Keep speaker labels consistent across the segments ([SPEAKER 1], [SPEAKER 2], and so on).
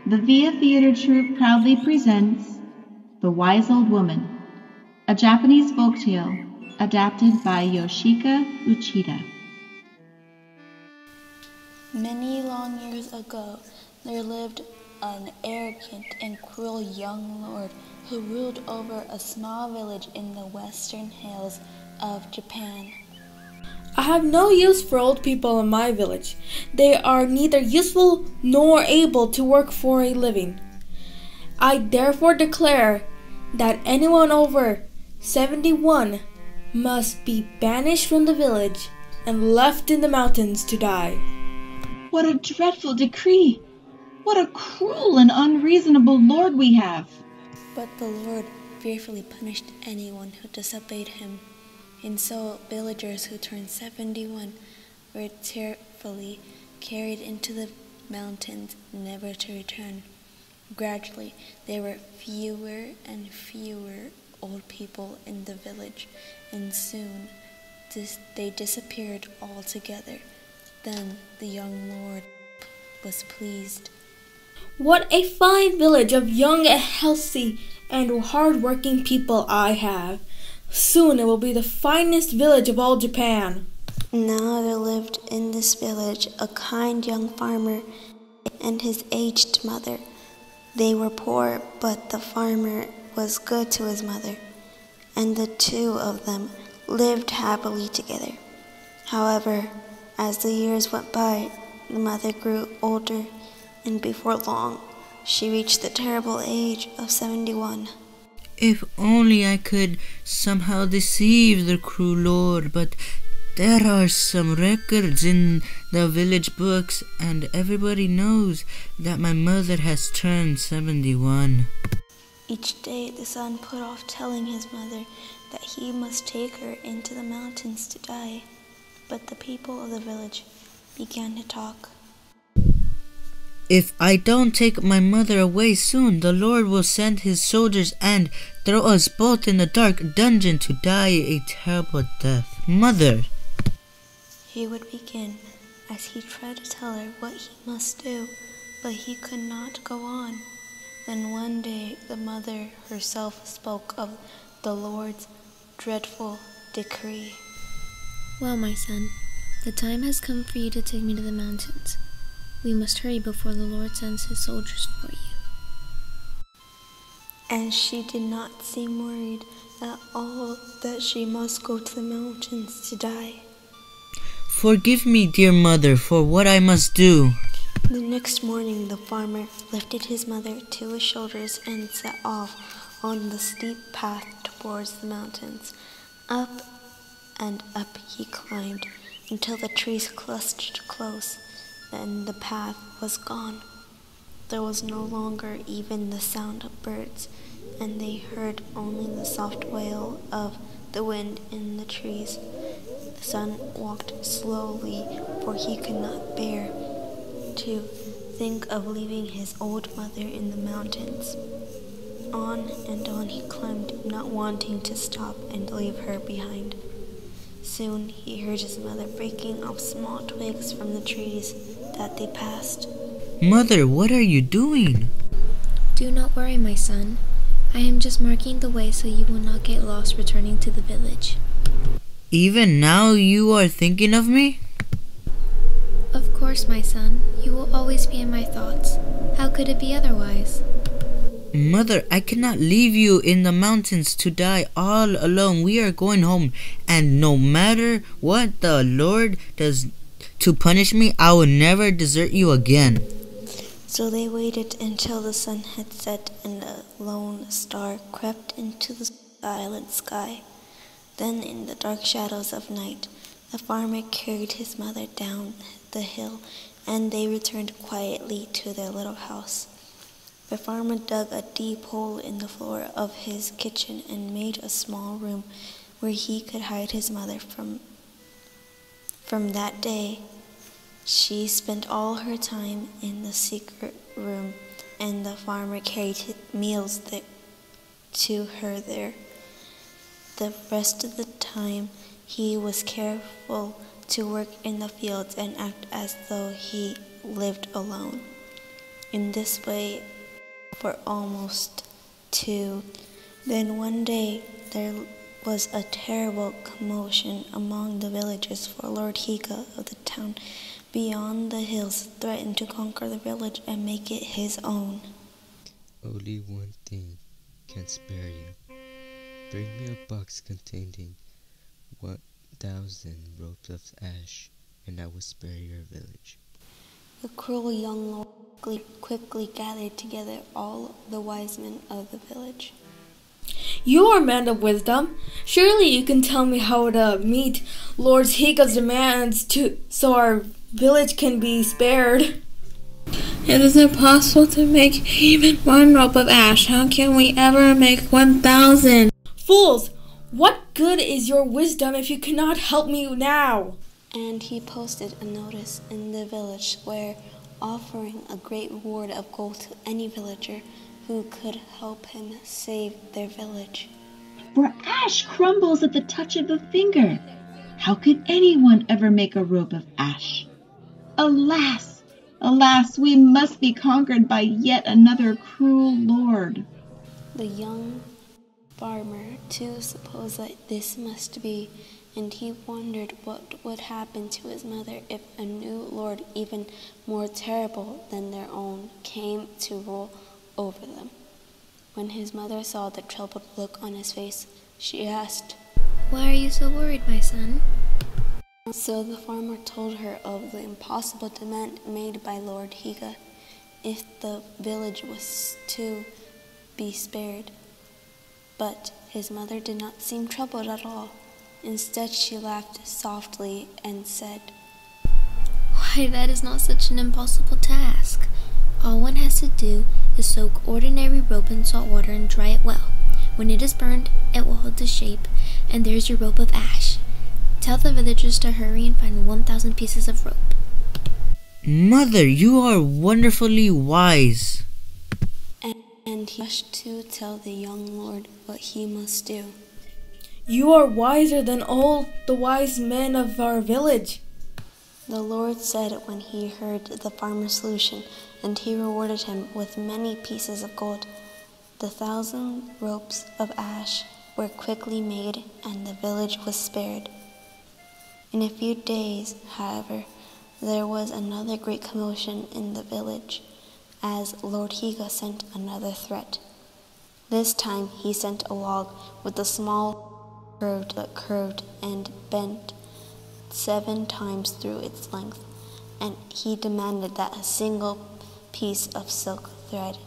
[SPEAKER 1] The Via Theater Troupe proudly presents The Wise Old Woman, a Japanese folktale adapted by Yoshika Uchida.
[SPEAKER 2] Many long years ago, there lived an arrogant and cruel young lord who ruled over a small village in the western hills of Japan.
[SPEAKER 3] I have no use for old people in my village. They are neither useful nor able to work for a living. I therefore declare that anyone over 71 must be banished from the village and left in the mountains to die.
[SPEAKER 1] What a dreadful decree! What a cruel and unreasonable lord we have!
[SPEAKER 2] But the Lord fearfully punished anyone who disobeyed him. And so villagers who turned 71 were tearfully carried into the mountains, never to return. Gradually, there were fewer and fewer old people in the village, and soon they disappeared altogether. Then the young lord was pleased.
[SPEAKER 3] What a fine village of young, healthy, and hard-working people I have! Soon it will be the finest village of all Japan.
[SPEAKER 2] Now there lived in this village a kind young farmer and his aged mother. They were poor, but the farmer was good to his mother, and the two of them lived happily together. However, as the years went by, the mother grew older, and before long, she reached the terrible age of 71.
[SPEAKER 4] If only I could somehow deceive the cruel lord, but there are some records in the village books, and everybody knows that my mother has turned 71.
[SPEAKER 2] Each day the son put off telling his mother that he must take her into the mountains to die, but the people of the village began to talk.
[SPEAKER 4] If I don't take my mother away soon, the Lord will send his soldiers and throw us both in the dark dungeon to die a terrible death. Mother!
[SPEAKER 2] He would begin as he tried to tell her what he must do, but he could not go on. Then one day the mother herself spoke of the Lord's dreadful decree.
[SPEAKER 5] Well, my son, the time has come for you to take me to the mountains. We must hurry before the Lord sends his soldiers for you.
[SPEAKER 2] And she did not seem worried at all that she must go to the mountains to die.
[SPEAKER 4] Forgive me, dear mother, for what I must do.
[SPEAKER 2] The next morning the farmer lifted his mother to his shoulders and set off on the steep path towards the mountains. Up and up he climbed until the trees clustered close. Then the path was gone. There was no longer even the sound of birds, and they heard only the soft wail of the wind in the trees. The son walked slowly, for he could not bear to think of leaving his old mother in the mountains. On and on he climbed, not wanting to stop and leave her behind. Soon he heard his mother breaking off small twigs from the trees that they passed.
[SPEAKER 4] Mother, what are you doing?
[SPEAKER 5] Do not worry, my son. I am just marking the way so you will not get lost returning to the village.
[SPEAKER 4] Even now you are thinking of me?
[SPEAKER 5] Of course, my son. You will always be in my thoughts. How could it be otherwise?
[SPEAKER 4] Mother, I cannot leave you in the mountains to die all alone. We are going home, and no matter what the Lord does to punish me, I will never desert you again.
[SPEAKER 2] So they waited until the sun had set and a lone star crept into the silent sky. Then in the dark shadows of night, the farmer carried his mother down the hill, and they returned quietly to their little house. The farmer dug a deep hole in the floor of his kitchen and made a small room where he could hide his mother from. From that day, she spent all her time in the secret room, and the farmer carried meals to her there. The rest of the time, he was careful to work in the fields and act as though he lived alone. In this way for almost 2. Then one day there was a terrible commotion among the villagers, for Lord Higa of the town beyond the hills threatened to conquer the village and make it his own.
[SPEAKER 6] Only one thing can spare you. Bring me a box containing 1,000 ropes of ash, and I will spare your village.
[SPEAKER 2] The cruel young lord quickly gathered together all the wise men of the village.
[SPEAKER 3] You are a man of wisdom. Surely you can tell me how to meet Lord Higa's demands so our village can be spared.
[SPEAKER 7] It is impossible to make even one rope of ash. How can we ever make 1,000?
[SPEAKER 3] Fools! What good is your wisdom if you cannot help me now?
[SPEAKER 2] And he posted a notice in the village square offering a great reward of gold to any villager who could help him save their village.
[SPEAKER 1] For ash crumbles at the touch of a finger. How could anyone ever make a rope of ash? Alas, alas, we must be conquered by yet another cruel lord.
[SPEAKER 2] The young farmer too supposed that this must be, and he wondered what would happen to his mother if a new lord even more terrible than their own came to rule over them. When his mother saw the troubled look on his face, she asked,
[SPEAKER 5] Why are you so worried, my son?
[SPEAKER 2] So the farmer told her of the impossible demand made by Lord Higa if the village was to be spared. But his mother did not seem troubled at all. Instead, she laughed softly and said,
[SPEAKER 5] Why, that is not such an impossible task. All one has to do is soak ordinary rope in salt water and dry it well. When it is burned, it will hold the shape, and there's your rope of ash. Tell the villagers to hurry and find 1,000 pieces of rope.
[SPEAKER 4] Mother, you are wonderfully wise.
[SPEAKER 2] And he rushed to tell the young lord what he must do.
[SPEAKER 3] You are wiser than all the wise men of our village.
[SPEAKER 2] The Lord said when he heard the farmer's solution, and he rewarded him with many pieces of gold. The 1,000 ropes of ash were quickly made, and the village was spared. In a few days, however, there was another great commotion in the village, as Lord Higa sent another threat. This time he sent a log with a small curved and bent 7 times through its length, and he demanded that a single piece of silk thread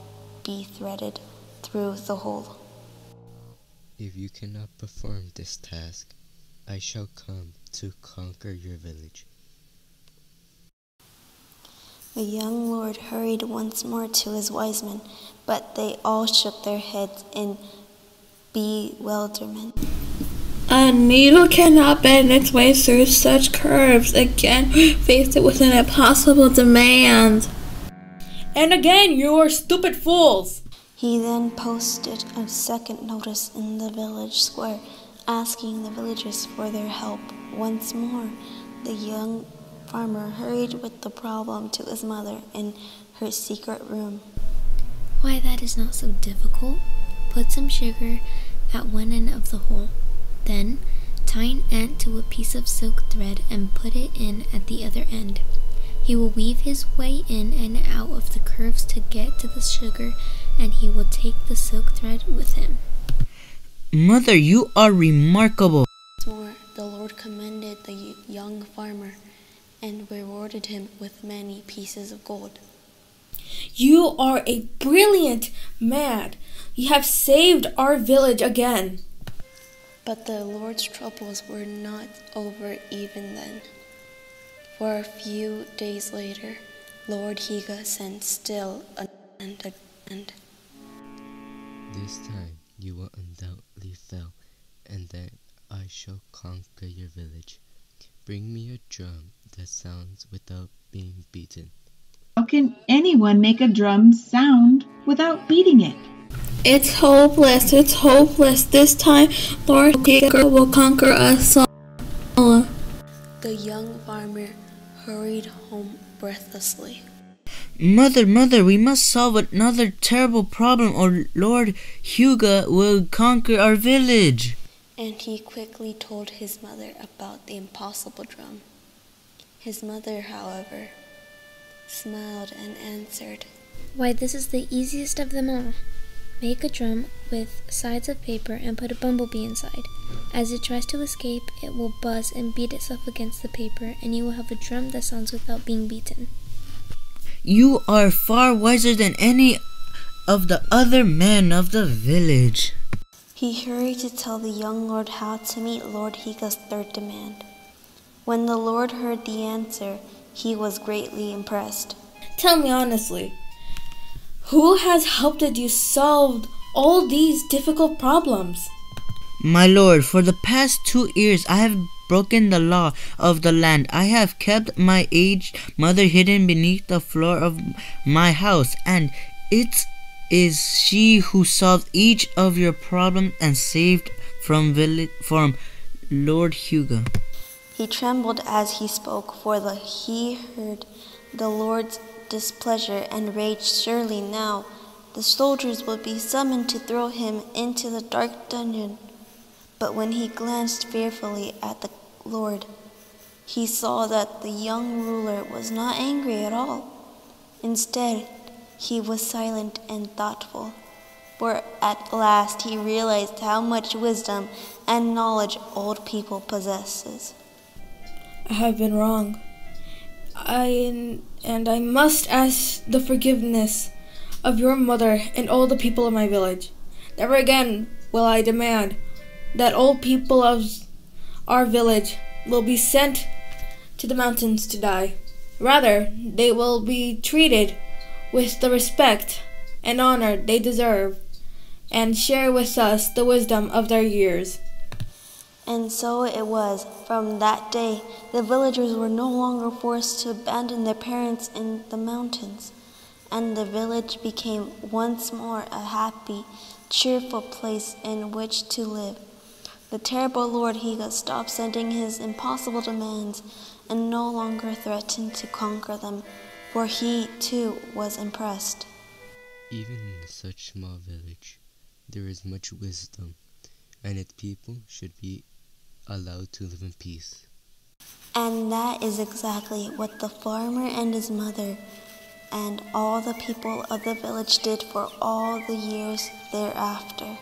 [SPEAKER 2] be threaded through the hole.
[SPEAKER 6] If you cannot perform this task, I shall come to conquer your village.
[SPEAKER 2] The young lord hurried once more to his wise men, but they all shook their heads in bewilderment.
[SPEAKER 7] A needle cannot bend its way through such curves. Again, faced it with an impossible demand.
[SPEAKER 3] And again, you are stupid fools.
[SPEAKER 2] He then posted a second notice in the village square, asking the villagers for their help. Once more, the young farmer hurried with the problem to his mother in her secret room.
[SPEAKER 5] Why, that is not so difficult. Put some sugar at one end of the hole. Then, tie an ant to a piece of silk thread and put it in at the other end. He will weave his way in and out of the curves to get to the sugar, and he will take the silk thread with him.
[SPEAKER 4] Mother, you are remarkable.
[SPEAKER 2] Once more, the Lord commended the young farmer and rewarded him with many pieces of gold.
[SPEAKER 3] You are a brilliant man. You have saved our village again.
[SPEAKER 2] But the Lord's troubles were not over even then. For a few days later, Lord Higa sent still another demand.
[SPEAKER 6] This time you will undoubtedly fail, and then I shall conquer your village. Bring me a drum that sounds without being beaten.
[SPEAKER 1] How can anyone make a drum sound without beating it?
[SPEAKER 7] It's hopeless. This time, Lord Higa will conquer us all.
[SPEAKER 2] The young farmer hurried home breathlessly.
[SPEAKER 4] Mother, we must solve another terrible problem or Lord Hugo will conquer our village.
[SPEAKER 2] And he quickly told his mother about the impossible drum. His mother, however, smiled and answered,
[SPEAKER 5] Why, this is the easiest of them all. Make a drum with sides of paper and put a bumblebee inside. As it tries to escape, it will buzz and beat itself against the paper, and you will have a drum that sounds without being beaten.
[SPEAKER 4] You are far wiser than any of the other men of the village.
[SPEAKER 2] He hurried to tell the young lord how to meet Lord Higa's third demand. When the lord heard the answer, he was greatly impressed.
[SPEAKER 3] Tell me honestly, who has helped you solve all these difficult problems?
[SPEAKER 4] My lord, for the past 2 years I have broken the law of the land. I have kept my aged mother hidden beneath the floor of my house, and it is she who solved each of your problems and saved from Lord Hugo.
[SPEAKER 2] He trembled as he spoke, for he heard the Lord's displeasure and raged. Surely now the soldiers would be summoned to throw him into the dark dungeon. But when he glanced fearfully at the Lord, he saw that the young ruler was not angry at all. Instead, he was silent and thoughtful, for at last he realized how much wisdom and knowledge old people possesses.
[SPEAKER 3] I have been wrong. I must ask the forgiveness of your mother and all the people of my village. Never again will I demand that all people of our village will be sent to the mountains to die. Rather, they will be treated with the respect and honor they deserve and share with us the wisdom of their years.
[SPEAKER 2] And so it was. From that day, the villagers were no longer forced to abandon their parents in the mountains, and the village became once more a happy, cheerful place in which to live. The terrible Lord Higa stopped sending his impossible demands and no longer threatened to conquer them, for he too was impressed.
[SPEAKER 6] Even in such small village, there is much wisdom, and its people should be allowed to live in peace.
[SPEAKER 2] And that is exactly what the farmer and his mother and all the people of the village did for all the years thereafter.